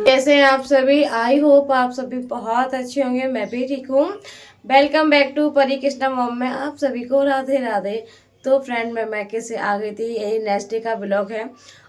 कैसे हैं आप सभी। आई होप आप सभी बहुत अच्छे होंगे। मैं भी ठीक हूँ। वेलकम बैक टू परी कृष्णा मॉम में आप सभी को राधे राधे। तो फ्रेंड मैं मैके से आ गई थी। यही नेक्स्ट डे का ब्लॉग है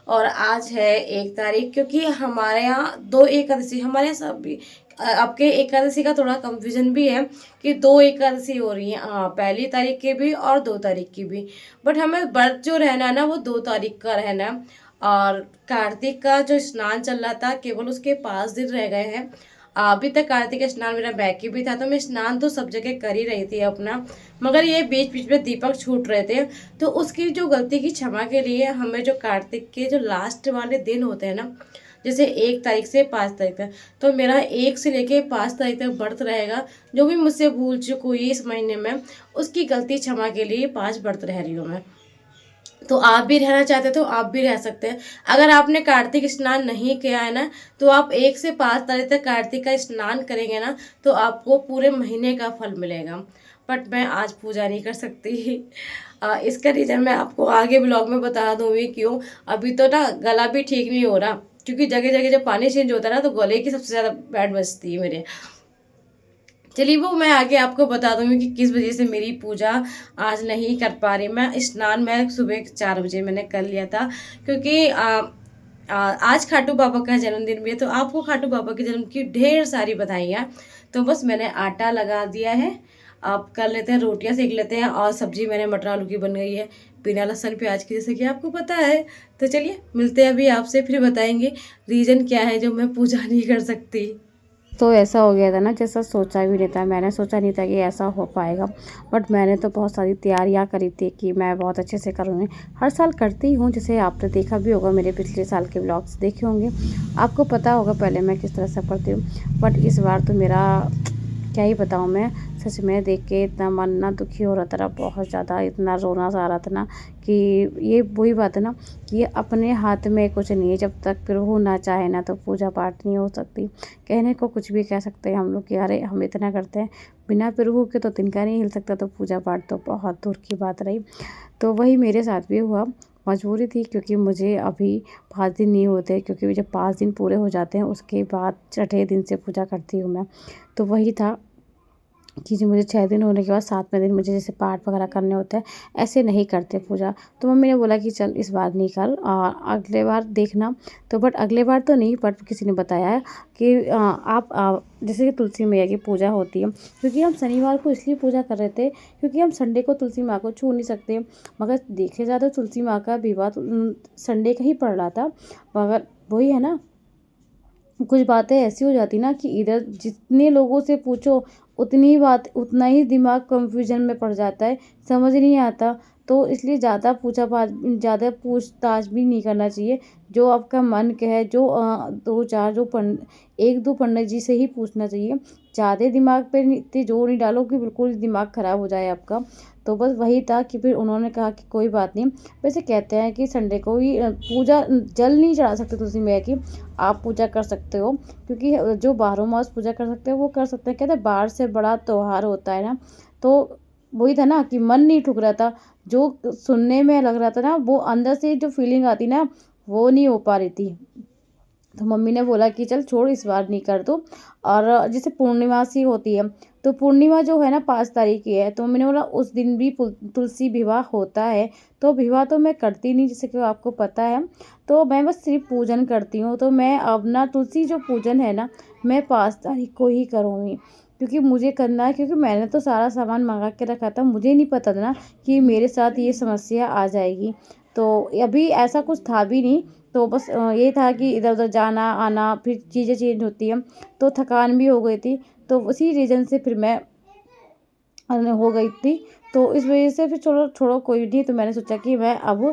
और आज है 1 तारीख, क्योंकि हमारे यहाँ 2 एकादशी, हमारे यहाँ सब भी आपके एकादशी का थोड़ा कंफ्यूजन भी है कि 2 एकादशी हो रही है। हाँ, 1 तारीख की भी और 2 तारीख की भी, बट हमें व्रत जो रहना है ना वो 2 तारीख का रहना है। और कार्तिक का जो स्नान चल रहा था केवल उसके 5 दिन रह गए हैं। अभी तक कार्तिक का स्नान मेरा बाकी भी था, तो मैं स्नान तो सब जगह कर ही रही थी अपना, मगर ये बीच बीच में दीपक छूट रहे थे। तो उसकी जो गलती की क्षमा के लिए हमें जो कार्तिक के जो लास्ट वाले दिन होते हैं ना, जैसे 1 तारीख से 5 तारीख तक, तो मेरा 1 से लेके 5 तारीख तक व्रत रहेगा। जो भी मुझसे भूल चूक हुई इस महीने में, उसकी गलती क्षमा के लिए 5 व्रत रह रही हूँ मैं। तो आप भी रहना चाहते तो आप भी रह सकते हैं। अगर आपने कार्तिक स्नान नहीं किया है ना, तो आप 1 से 5 तारीख तक कार्तिक का स्नान करेंगे ना, तो आपको पूरे महीने का फल मिलेगा। बट मैं आज पूजा नहीं कर सकती। इसका रीज़न मैं आपको आगे ब्लॉग में बता दूंगी क्यों। अभी तो ना गला भी ठीक नहीं हो रहा, क्योंकि जगह जगह जब पानी चेंज होता है ना, तो गले की सबसे ज़्यादा बैड बजती है मेरे। चलिए वो मैं आगे आपको बता दूंगी कि किस वजह से मेरी पूजा आज नहीं कर पा रही। मैं स्नान मैं सुबह 4 बजे मैंने कर लिया था, क्योंकि आज खाटू बाबा का जन्मदिन भी है। तो आपको खाटू बाबा के जन्म की ढेर सारी बधाइयाँ। तो बस मैंने आटा लगा दिया है। आप कर लेते हैं, रोटियां सेक लेते हैं, और सब्जी मैंने मटर आलू की बन गई है बिना लहसुन प्याज की, जैसे कि आपको पता है। तो चलिए मिलते हैं अभी आपसे, फिर बताएंगे रीज़न क्या है जो मैं पूजा नहीं कर सकती। तो ऐसा हो गया था ना, जैसा सोचा भी नहीं था। मैंने सोचा नहीं था कि ऐसा हो पाएगा, बट मैंने तो बहुत सारी तैयारियां करी थी कि मैं बहुत अच्छे से करूँगी। हर साल करती हूँ, जैसे आपने देखा भी होगा, मेरे पिछले साल के ब्लॉग्स देखे होंगे, आपको पता होगा पहले मैं किस तरह से करती हूँ। बट इस बार तो मेरा क्या ही बताऊँ मैं, सच में देख के इतना मन ना दुखी हो रहा था, बहुत ज़्यादा इतना रोना सा आ रहा था ना, कि ये वही बात है ना कि ये अपने हाथ में कुछ नहीं है। जब तक प्रभु ना चाहे ना, तो पूजा पाठ नहीं हो सकती। कहने को कुछ भी कह सकते हैं हम लोग कि अरे हम इतना करते हैं, बिना प्रभु के तो तिनका नहीं हिल सकता, तो पूजा पाठ तो बहुत दूर की बात रही। तो वही मेरे साथ भी हुआ। मजबूरी थी, क्योंकि मुझे अभी 5 दिन नहीं होते, क्योंकि जब 5 दिन पूरे हो जाते हैं उसके बाद छठे दिन से पूजा करती हूँ मैं। तो वही था कि जो मुझे 6 दिन होने के बाद 7वें दिन मुझे जैसे पाठ वगैरह करने होते हैं, ऐसे नहीं करते पूजा। तो मम्मी ने बोला कि चल इस बार नहीं कर, अगले बार देखना। तो बट अगले बार तो नहीं, बट किसी ने बताया है कि आप जैसे कि तुलसी मैया की पूजा होती है, क्योंकि हम शनिवार को इसलिए पूजा कर रहे थे क्योंकि हम संडे को तुलसी माँ को छू नहीं सकते। मगर देखे जाए तो तुलसी माँ का विवाह संडे का ही पड़ रहा था। मगर वही है ना, कुछ बातें ऐसी हो जाती ना कि इधर जितने लोगों से पूछो उतनी बात, उतना ही दिमाग कंफ्यूजन में पड़ जाता है, समझ नहीं आता। तो इसलिए ज़्यादा पूछताछ भी नहीं करना चाहिए। जो आपका मन कहे, जो दो चार जो एक दो पंडित जी से ही पूछना चाहिए। ज़्यादा दिमाग पे इतने जोर नहीं डालो कि बिल्कुल दिमाग ख़राब हो जाए आपका। तो बस वही था कि फिर उन्होंने कहा कि कोई बात नहीं। वैसे कहते हैं कि संडे को ही पूजा जल नहीं चढ़ा सकते तुलसी मैया की, आप पूजा कर सकते हो, क्योंकि जो बारहों मास पूजा कर सकते हैं वो कर सकते हैं। कहते हैं बाहर से बड़ा त्योहार होता है ना। तो वही था ना कि मन नहीं ठुक रहा था, जो सुनने में लग रहा था ना, वो अंदर से जो फीलिंग आती ना, वो नहीं हो पा रही थी। तो मम्मी ने बोला कि चल छोड़, इस बार नहीं कर दो। और जैसे पूर्णिमा सी होती है, तो पूर्णिमा जो है ना 5 तारीख की है, तो मम्मी ने बोला उस दिन भी तुलसी विवाह होता है। तो विवाह तो मैं करती नहीं, जैसे कि आपको पता है। तो मैं बस सिर्फ पूजन करती हूँ। तो मैं अब ना तुलसी जो पूजन है ना, मैं 5 तारीख को ही करूँगी, क्योंकि मुझे करना है। क्योंकि मैंने तो सारा सामान मंगा के रखा था, मुझे नहीं पता था ना कि मेरे साथ ये समस्या आ जाएगी। तो अभी ऐसा कुछ था भी नहीं। तो बस ये था कि इधर उधर जाना आना, फिर चीज़ें चेंज होती हैं, तो थकान भी हो गई थी। तो उसी रीज़न से फिर मैं हो गई थी। तो इस वजह से फिर चलो छोड़ो कोई नहीं। तो मैंने सोचा कि मैं अब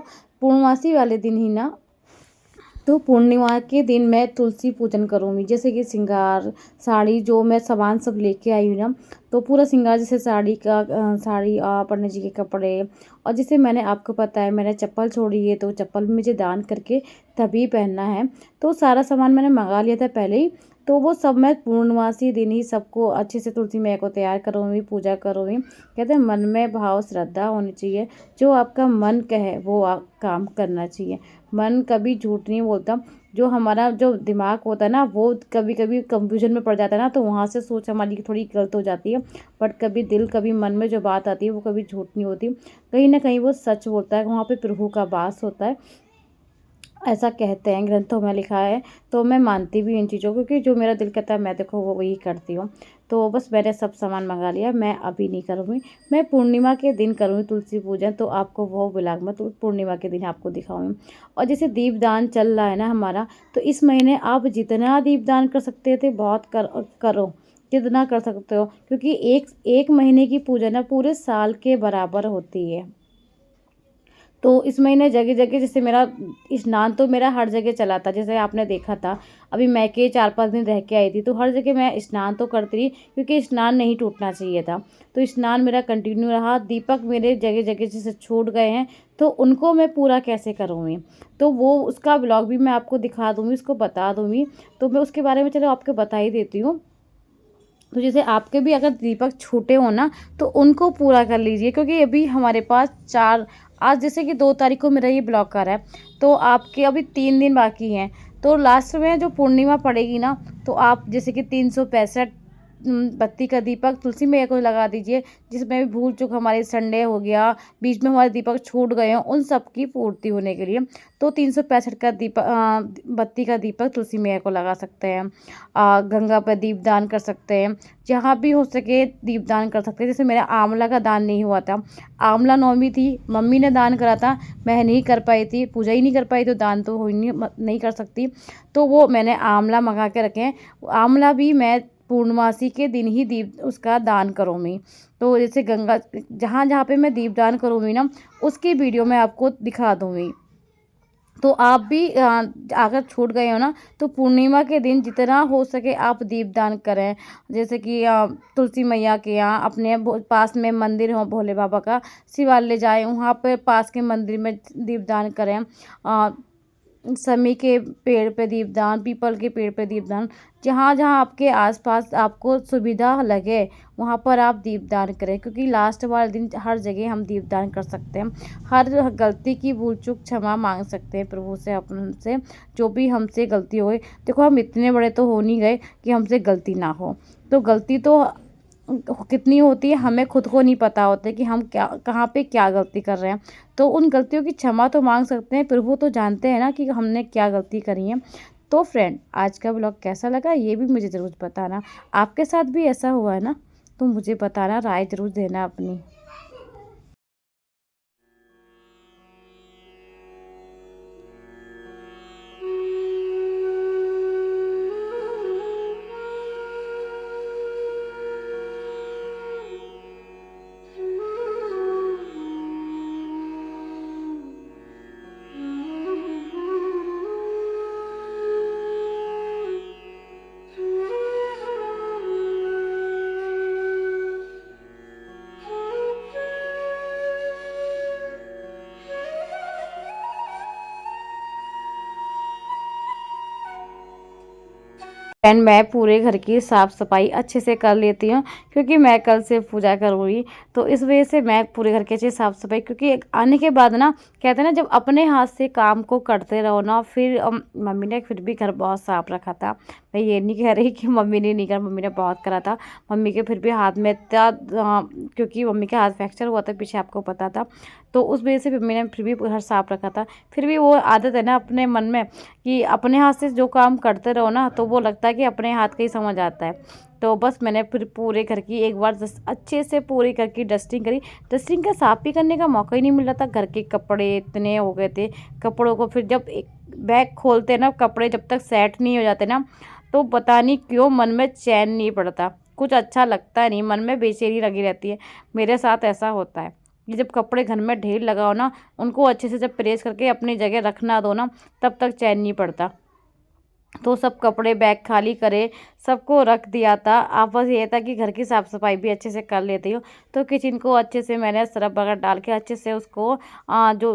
पूर्णमासी वाले दिन ही ना तो पूर्णिमा के दिन मैं तुलसी पूजन करूँगी, जैसे कि श्रृंगार साड़ी जो मैं सामान सब लेके आई हूँ ना, तो पूरा श्रृंगार जैसे साड़ी पंडित जी के कपड़े, और जैसे मैंने आपको पता है मैंने चप्पल छोड़ी है, तो चप्पल भी मुझे दान करके तभी पहनना है। तो सारा सामान मैंने मंगा लिया था पहले ही, तो वो सब मैं पूर्णमासी दिन ही सबको अच्छे से तुलसी मैया को तैयार करूँगी, पूजा करूँगी। कहते हैं मन में भाव श्रद्धा होनी चाहिए, जो आपका मन कहे वो आप काम करना चाहिए। मन कभी झूठ नहीं बोलता। जो हमारा जो दिमाग होता है ना, वो कभी कभी कंफ्यूजन में पड़ जाता है ना, तो वहाँ से सोच हमारी थोड़ी गलत हो जाती है। बट कभी दिल, कभी मन में जो बात आती है वो कभी झूठ नहीं होती, कहीं ना कहीं वो सच बोलता है, वहाँ पे प्रभु का वास होता है, ऐसा कहते हैं, ग्रंथों में लिखा है। तो मैं मानती भी इन चीज़ों को, क्योंकि जो मेरा दिल कहता है मैं देखो वो वही करती हूँ। तो बस मैंने सब सामान मंगा लिया, मैं अभी नहीं करूँगी, मैं पूर्णिमा के दिन करूँगी तुलसी पूजन। तो आपको वो ब्लॉग में तो पूर्णिमा के दिन आपको दिखाऊंगी। और जैसे दीपदान चल रहा है ना हमारा, तो इस महीने आप जितना दीपदान कर सकते थे बहुत करो, जितना कर सकते हो, क्योंकि एक एक महीने की पूजा ना पूरे साल के बराबर होती है। तो इस महीने जगह जगह जैसे मेरा स्नान तो मेरा हर जगह चला था, जैसे आपने देखा था। अभी मैं के 4-5 दिन रह के आई थी, तो हर जगह मैं स्नान तो करती रही, क्योंकि स्नान नहीं टूटना चाहिए था। तो स्नान मेरा कंटिन्यू रहा। दीपक मेरे जगह जगह जैसे छूट गए हैं, तो उनको मैं पूरा कैसे करूँगी, तो वो उसका ब्लॉग भी मैं आपको दिखा दूँगी, उसको बता दूँगी। तो मैं उसके बारे में चलो आपको बता ही देती हूँ। तो जैसे आपके भी अगर दीपक छूटे हो ना, तो उनको पूरा कर लीजिए, क्योंकि अभी हमारे पास आज जैसे कि 2 तारीख को मेरा ये ब्लॉग कर है, तो आपके अभी 3 दिन बाकी हैं। तो लास्ट में जो पूर्णिमा पड़ेगी ना, तो आप जैसे कि 365 बत्ती का दीपक तुलसी मैया को लगा दीजिए, जिसमें भी भूल चूक हमारे संडे हो गया, बीच में हमारे दीपक छूट गए हों, उन सब की पूर्ति होने के लिए। तो 365 का बत्ती का दीपक तुलसी मैया को लगा सकते हैं। गंगा पर दीपदान कर सकते हैं, जहाँ भी हो सके दीपदान कर सकते हैं। जैसे मेरा आंवला का दान नहीं हुआ था, आंवला नवमी थी, मम्मी ने दान करा था, मैं नहीं कर पाई थी, पूजा ही नहीं कर पाई, तो दान तो हो ही नहीं कर सकती। तो वो मैंने आंवला मंगा के रखे हैं, आंवला भी मैं पूर्णमासी के दिन ही दीप उसका दान करूँगी। तो जैसे गंगा जहाँ जहाँ पे मैं दीपदान करूँगी ना, उसकी वीडियो मैं आपको दिखा दूँगी। तो आप भी अगर छूट गए हो ना, तो पूर्णिमा के दिन जितना हो सके आप दीपदान करें। जैसे कि तुलसी मैया के यहाँ अपने पास में मंदिर हो भोले बाबा का, शिवालय जाएं, वहाँ पर पास के मंदिर में दीपदान करें। समी के पेड़ पे दीपदान, पीपल के पेड़ पे दीपदान, जहाँ जहाँ आपके आसपास आपको सुविधा लगे वहाँ पर आप दीपदान करें, क्योंकि लास्ट वाले दिन हर जगह हम दीपदान कर सकते हैं। हर गलती की भूल चूक क्षमा मांग सकते हैं प्रभु से, अपन से जो भी हमसे गलती हो गई। देखो हम इतने बड़े तो हो नहीं गए कि हमसे गलती ना हो, तो गलती तो कितनी होती है हमें खुद को नहीं पता होता कि हम क्या कहाँ पे क्या गलती कर रहे हैं। तो उन गलतियों की क्षमा तो मांग सकते हैं, प्रभु तो जानते हैं ना कि हमने क्या गलती करी है। तो फ्रेंड, आज का ब्लॉग कैसा लगा ये भी मुझे ज़रूर बताना। आपके साथ भी ऐसा हुआ है ना, तो मुझे बताना, राय ज़रूर देना अपनी। एंड मैं पूरे घर की साफ़ सफाई अच्छे से कर लेती हूँ, क्योंकि मैं कल से पूजा करूँगी। तो इस वजह से मैं पूरे घर की अच्छे साफ़ सफाई, क्योंकि आने के बाद ना कहते हैं ना, जब अपने हाथ से काम को करते रहो ना, फिर मम्मी ने फिर भी घर बहुत साफ़ रखा था। मैं ये नहीं कह रही कि मम्मी ने नहीं करा, मम्मी ने बहुत करा था। मम्मी के फिर भी हाथ में इतना क्योंकि मम्मी का हाथ फ्रैक्चर हुआ था पीछे, आपको पता था। तो उस वजह से मम्मी ने फिर भी घर साफ़ रखा था। फिर भी वो आदत है ना अपने मन में कि अपने हाथ से जो काम करते रहो ना, तो वो लगता है कि अपने हाथ का ही समझ आता है। तो बस मैंने फिर पूरे घर की एक बार अच्छे से पूरी घर की डस्टिंग करी। डस्टिंग का साफ़ भी करने का मौका ही नहीं मिल रहा था, घर के कपड़े इतने हो गए थे। कपड़ों को फिर जब एक बैग खोलते ना, कपड़े जब तक सेट नहीं हो जाते ना, तो पता नहीं क्यों मन में चैन नहीं पड़ता, कुछ अच्छा लगता नहीं, मन में बेचैनी लगी रहती है। मेरे साथ ऐसा होता है, ये जब कपड़े घर में ढेर लगाओ ना, उनको अच्छे से जब प्रेस करके अपनी जगह रखना दो ना, तब तक चैन नहीं पड़ता। तो सब कपड़े बैग खाली करे, सबको रख दिया था। अब बस ये था कि घर की साफ़ सफाई भी अच्छे से कर लेती हूँ। तो किचन को अच्छे से मैंने सरफ वगैरह डाल के अच्छे से उसको जो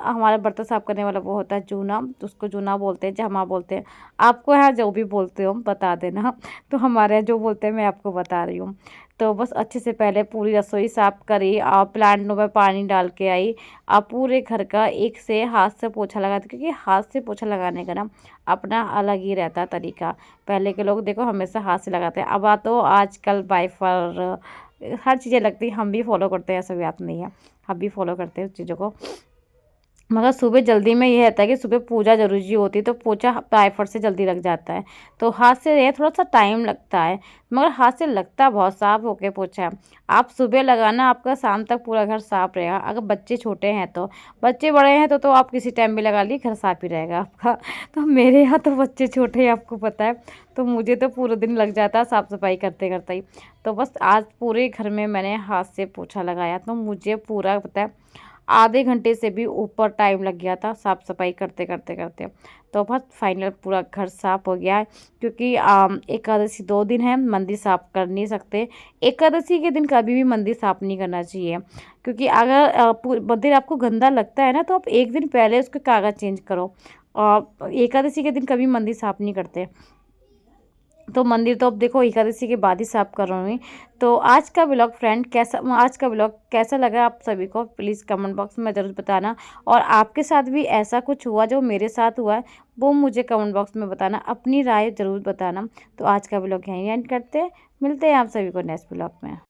हमारा बर्तन साफ़ करने वाला वो होता है जूना, तो उसको जूना बोलते हैं, जमा बोलते हैं। आपको यहाँ जो भी बोलते हो बता देना। तो हमारे यहाँ जो बोलते हैं मैं आपको बता रही हूँ। तो बस अच्छे से पहले पूरी रसोई साफ़ करी और प्लांटों में पानी डाल के आई। अब पूरे घर का एक से हाथ से पोछा लगाती, क्योंकि हाथ से पोछा लगाने का ना अपना अलग ही रहता तरीका। पहले के लोग देखो हमेशा हाथ से लगाते हैं, अब तो आजकल वाइपर हर चीज़ें लगती हैं, हम भी फॉलो करते हैं, ऐसा बात नहीं है, हम भी फॉलो करते हैं उस चीज़ों को। मगर सुबह जल्दी में ये रहता है कि सुबह पूजा ज़रूरी होती है, तो पोछा वाइपर से जल्दी लग जाता है। तो हाथ से ये थोड़ा सा टाइम लगता है, मगर हाथ से लगता बहुत साफ होके पोछा। आप सुबह लगाना, आपका शाम तक पूरा घर साफ रहेगा। अगर बच्चे छोटे हैं तो, बच्चे बड़े हैं तो आप किसी टाइम भी लगा ली, घर साफ ही रहेगा आपका। तो मेरे यहाँ तो बच्चे छोटे हैं, आपको पता है, तो मुझे तो पूरा दिन लग जाता है साफ़ सफाई करते करते ही। तो बस आज पूरे घर में मैंने हाथ से पोछा लगाया, तो मुझे पूरा पता है आधे घंटे से भी ऊपर टाइम लग गया था साफ़ सफाई करते करते करते। तो बस फाइनल पूरा घर साफ़ हो गया है, क्योंकि एकादशी 2 दिन है, मंदिर साफ़ कर नहीं सकते। एकादशी के दिन कभी भी मंदिर साफ़ नहीं करना चाहिए, क्योंकि अगर मंदिर आपको गंदा लगता है ना, तो आप एक दिन पहले उसके कागज़ चेंज करो। और एकादशी के दिन कभी मंदिर साफ़ नहीं करते। तो मंदिर तो अब देखो एकादशी के बाद ही साफ़ कर रही हूँ। तो आज का व्लॉग कैसा लगा आप सभी को, प्लीज़ कमेंट बॉक्स में ज़रूर बताना। और आपके साथ भी ऐसा कुछ हुआ जो मेरे साथ हुआ है, वो मुझे कमेंट बॉक्स में बताना, अपनी राय ज़रूर बताना। तो आज का व्लॉग यहीं एंड करते हैं, मिलते हैं आप सभी को नेक्स्ट व्लॉग में।